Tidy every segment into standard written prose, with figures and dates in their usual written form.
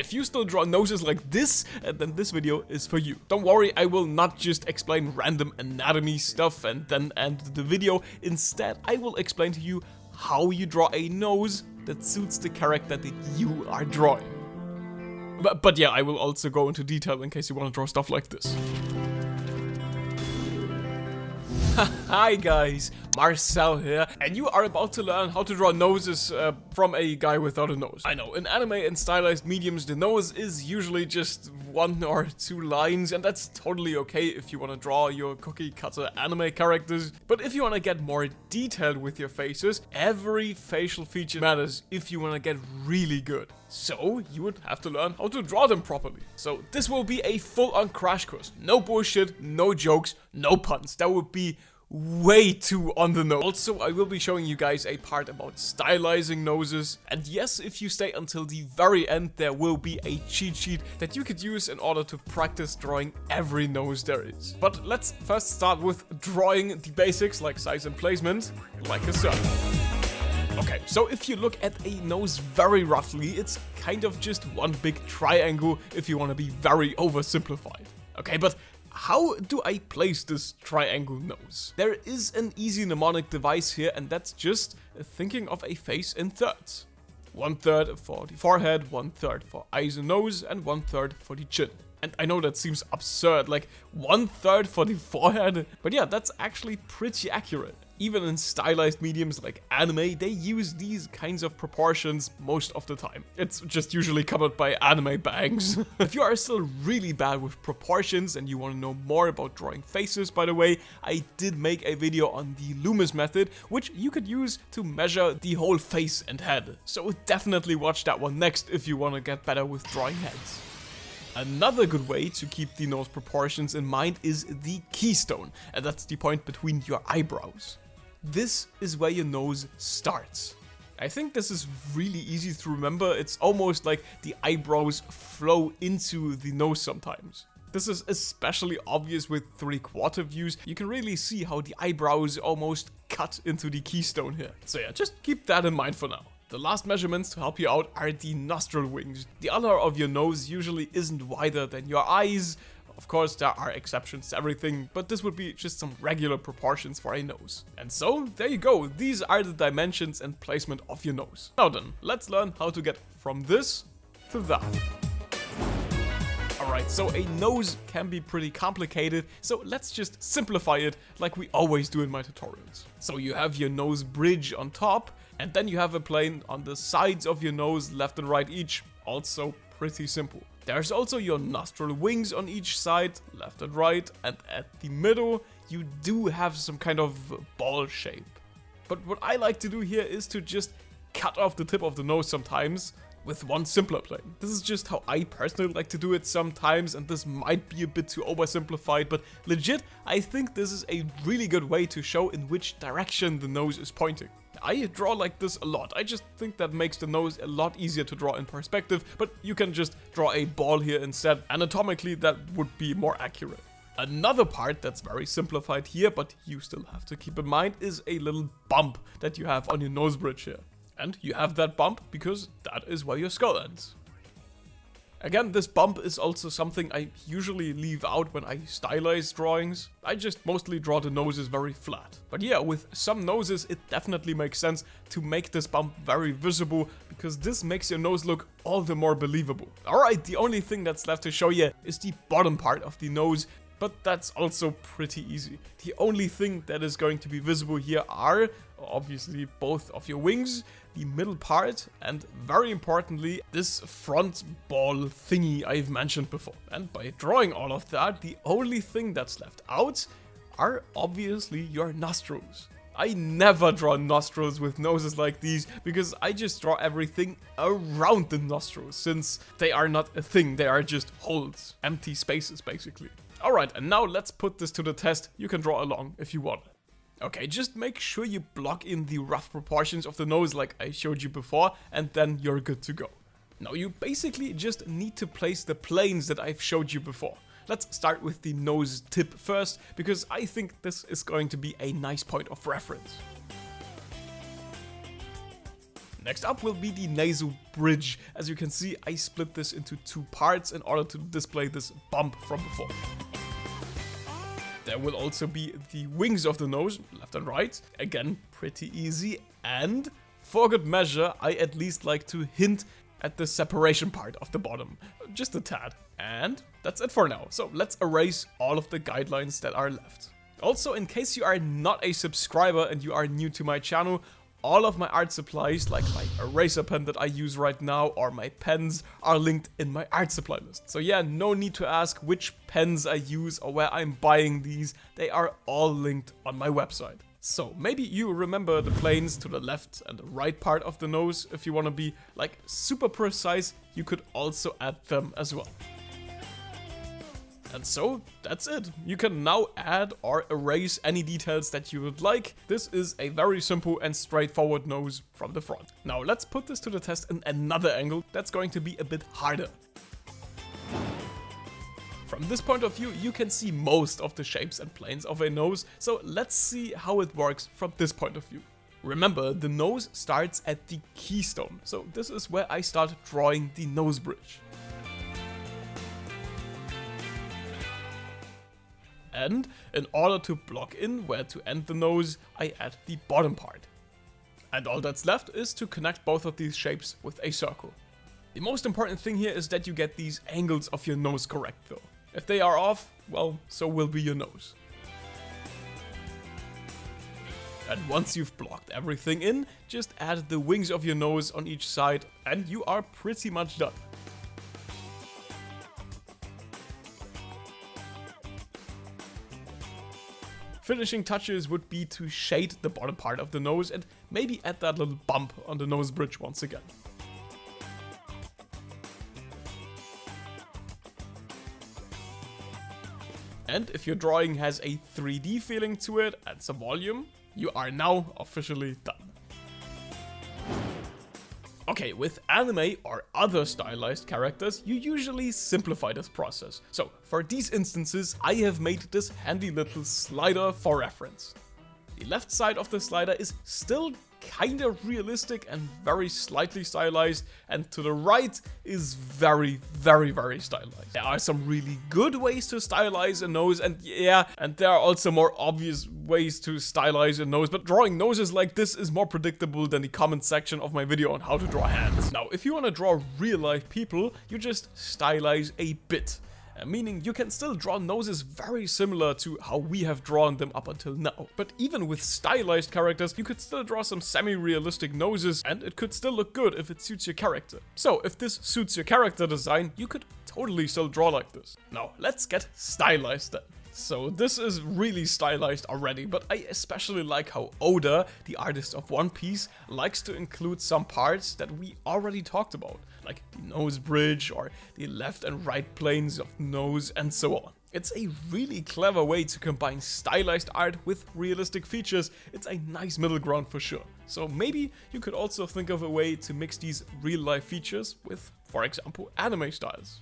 If you still draw noses like this, then this video is for you. Don't worry, I will not just explain random anatomy stuff and then end the video. Instead, I will explain to you how you draw a nose that suits the character that you are drawing. But yeah, I will also go into detail in case you want to draw stuff like this. Hi guys, Marcel here, and you are about to learn how to draw noses from a guy without a nose. I know, in anime and stylized mediums, the nose is usually just 1 or 2 lines, and that's totally okay if you want to draw your cookie cutter anime characters. But if you want to get more detailed with your faces, every facial feature matters if you want to get really good. So you would have to learn how to draw them properly. So this will be a full-on crash course. No bullshit, no jokes, no puns. That would be way too on the nose. Also, I will be showing you guys a part about stylizing noses. And yes, if you stay until the very end, there will be a cheat sheet that you could use in order to practice drawing every nose there is. But let's first start with drawing the basics like size and placement, like a circle. Okay, so if you look at a nose very roughly, it's kind of just one big triangle if you want to be very oversimplified. Okay, but how do I place this triangle nose? There is an easy mnemonic device here, and that's just thinking of a face in thirds. 1/3 for the forehead, 1/3 for eyes and nose, and 1/3 for the chin. And I know that seems absurd, like 1/3 for the forehead, but yeah, that's actually pretty accurate. Even in stylized mediums like anime, they use these kinds of proportions most of the time. It's just usually covered by anime bangs. If you are still really bad with proportions and you want to know more about drawing faces, by the way, I did make a video on the Loomis method, which you could use to measure the whole face and head. So definitely watch that one next if you want to get better with drawing heads. Another good way to keep the nose proportions in mind is the keystone, and that's the point between your eyebrows. This is where your nose starts. I think this is really easy to remember. It's almost like the eyebrows flow into the nose sometimes. This is especially obvious with 3/4 views. You can really see how the eyebrows almost cut into the keystone here. So yeah, just keep that in mind for now. The last measurements to help you out are the nostril wings. The other of your nose usually isn't wider than your eyes. Of course, there are exceptions to everything, but this would be just some regular proportions for a nose. And so, there you go. These are the dimensions and placement of your nose. Now then, let's learn how to get from this to that. Alright, so a nose can be pretty complicated, so let's just simplify it like we always do in my tutorials. So you have your nose bridge on top, and then you have a plane on the sides of your nose, left and right each. Also pretty simple. There's also your nostril wings on each side, left and right, and at the middle you do have some kind of ball shape. But what I like to do here is to just cut off the tip of the nose sometimes with one simpler plane. This is just how I personally like to do it sometimes, and this might be a bit too oversimplified, but legit, I think this is a really good way to show in which direction the nose is pointing. I draw like this a lot. I just think that makes the nose a lot easier to draw in perspective, but you can just draw a ball here instead. Anatomically, that would be more accurate. Another part that's very simplified here, but you still have to keep in mind, is a little bump that you have on your nose bridge here. And you have that bump because that is where your skull ends. Again, this bump is also something I usually leave out when I stylize drawings. I just mostly draw the noses very flat. But yeah, with some noses it definitely makes sense to make this bump very visible, because this makes your nose look all the more believable. Alright, the only thing that's left to show you is the bottom part of the nose, but that's also pretty easy. The only thing that is going to be visible here are obviously both of your wings, the middle part, and very importantly, this front ball thingy I've mentioned before. And by drawing all of that, the only thing that's left out are obviously your nostrils. I never draw nostrils with noses like these, because I just draw everything around the nostrils, since they are not a thing, they are just holes, empty spaces basically. Alright, and now let's put this to the test. You can draw along if you want. Okay, just make sure you block in the rough proportions of the nose like I showed you before, and then you're good to go. Now you basically just need to place the planes that I've showed you before. Let's start with the nose tip first, because I think this is going to be a nice point of reference. Next up will be the nasal bridge. As you can see, I split this into 2 parts in order to display this bump from before. There will also be the wings of the nose, left and right. Again, pretty easy. And for good measure, I at least like to hint at the separation part of the bottom. Just a tad. And that's it for now. So let's erase all of the guidelines that are left. Also, in case you are not a subscriber and you are new to my channel, all of my art supplies, like my eraser pen that I use right now or my pens, are linked in my art supply list. So yeah, no need to ask which pens I use or where I'm buying these. They are all linked on my website. So maybe you remember the planes to the left and the right part of the nose. If you want to be like super precise, you could also add them as well. And so that's it. You can now add or erase any details that you would like. This is a very simple and straightforward nose from the front. Now let's put this to the test in another angle that's going to be a bit harder. From this point of view, you can see most of the shapes and planes of a nose, so let's see how it works from this point of view. Remember, the nose starts at the keystone, so this is where I start drawing the nose bridge. And in order to block in where to end the nose, I add the bottom part. And all that's left is to connect both of these shapes with a circle. The most important thing here is that you get these angles of your nose correct though. If they are off, well, so will be your nose. And once you've blocked everything in, just add the wings of your nose on each side and you are pretty much done. Finishing touches would be to shade the bottom part of the nose and maybe add that little bump on the nose bridge once again. And if your drawing has a 3D feeling to it and some volume, you are now officially done. Okay, with anime or other stylized characters, you usually simplify this process. So for these instances, I have made this handy little slider for reference. The left side of the slider is still kinda realistic and very slightly stylized, and to the right is very stylized. There are some really good ways to stylize a nose, and yeah, and there are also more obvious ways to stylize a nose, but drawing noses like this is more predictable than the comment section of my video on how to draw hands. Now, if you want to draw real life people, you just stylize a bit. Meaning you can still draw noses very similar to how we have drawn them up until now. But even with stylized characters, you could still draw some semi-realistic noses and it could still look good if it suits your character. So if this suits your character design, you could totally still draw like this. Now let's get stylized then. So this is really stylized already, but I especially like how Oda, the artist of One Piece, likes to include some parts that we already talked about, like the nose bridge or the left and right planes of nose and so on. It's a really clever way to combine stylized art with realistic features. It's a nice middle ground for sure. So maybe you could also think of a way to mix these real life features with, for example, anime styles.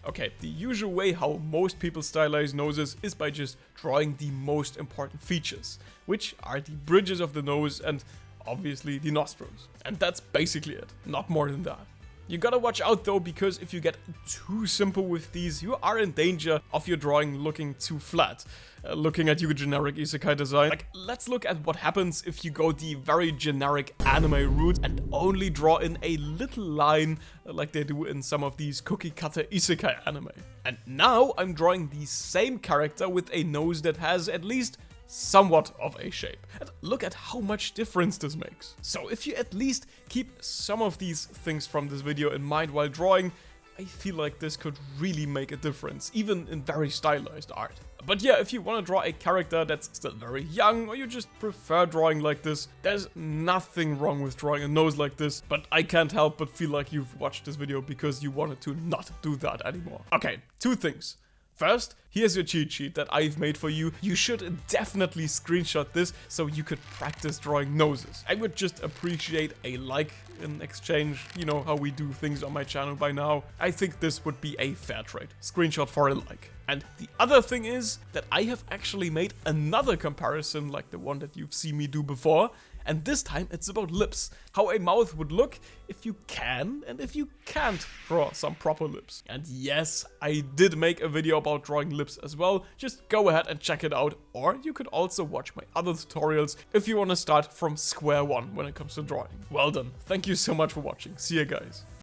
Okay, the usual way how most people stylize noses is by just drawing the most important features, which are the bridges of the nose and obviously the nostrils. And that's basically it, not more than that. You gotta watch out though, because if you get too simple with these, you are in danger of your drawing looking too flat. Looking at your generic isekai design, like, let's look at what happens if you go the very generic anime route and only draw in a little line like they do in some of these cookie cutter isekai anime. And now I'm drawing the same character with a nose that has at least somewhat of a shape. And look at how much difference this makes. So if you at least keep some of these things from this video in mind while drawing, I feel like this could really make a difference, even in very stylized art. But yeah, if you want to draw a character that's still very young, or you just prefer drawing like this, there's nothing wrong with drawing a nose like this, but I can't help but feel like you've watched this video because you wanted to not do that anymore. Okay, 2 things. First, here's your cheat sheet that I've made for you. You should definitely screenshot this so you could practice drawing noses. I would just appreciate a like in exchange. You know how we do things on my channel by now. I think this would be a fair trade. Screenshot for a like. And the other thing is that I have actually made another comparison like the one that you've seen me do before. And this time it's about lips. How a mouth would look if you can and if you can't draw some proper lips. And yes, I did make a video about drawing lips as well. Just go ahead and check it out. Or you could also watch my other tutorials if you want to start from square one when it comes to drawing. Well done. Thank you so much for watching. See you guys.